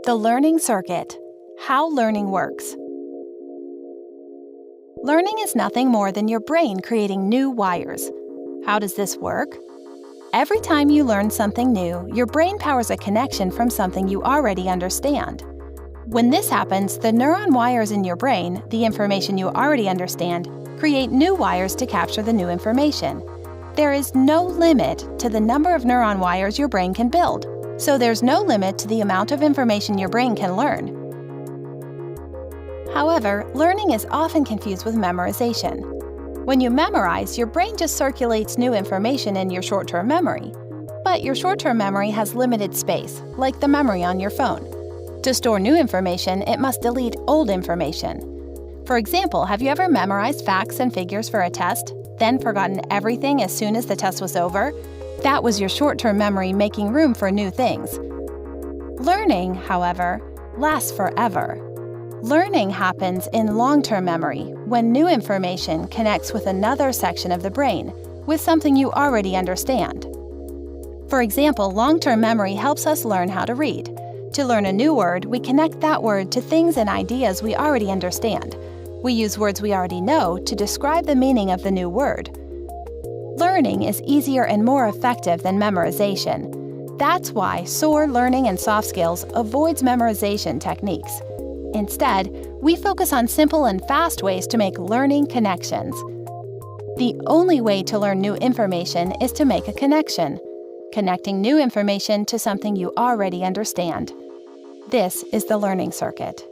The learning circuit. How learning works. Learning is nothing more than your brain creating new wires. How does this work? Every time you learn something new, your brain powers a connection from something you already understand. When this happens, the neuron wires in your brain, the information you already understand, create new wires to capture the new information. There is no limit to the number of neuron wires your brain can build, so there's no limit to the amount of information your brain can learn. However, learning is often confused with memorization. When you memorize, your brain just circulates new information in your short-term memory. But your short-term memory has limited space, like the memory on your phone. To store new information, it must delete old information. For example, have you ever memorized facts and figures for a test, then forgotten everything as soon as the test was over? That was your short-term memory making room for new things. Learning, however, lasts forever. Learning happens in long-term memory when new information connects with another section of the brain, with something you already understand. For example, long-term memory helps us learn how to read. To learn a new word, we connect that word to things and ideas we already understand. We use words we already know to describe the meaning of the new word. Learning is easier and more effective than memorization. That's why SOAR Learning and Soft Skills avoids memorization techniques. Instead, we focus on simple and fast ways to make learning connections. The only way to learn new information is to make a connection, connecting new information to something you already understand. This is the learning circuit.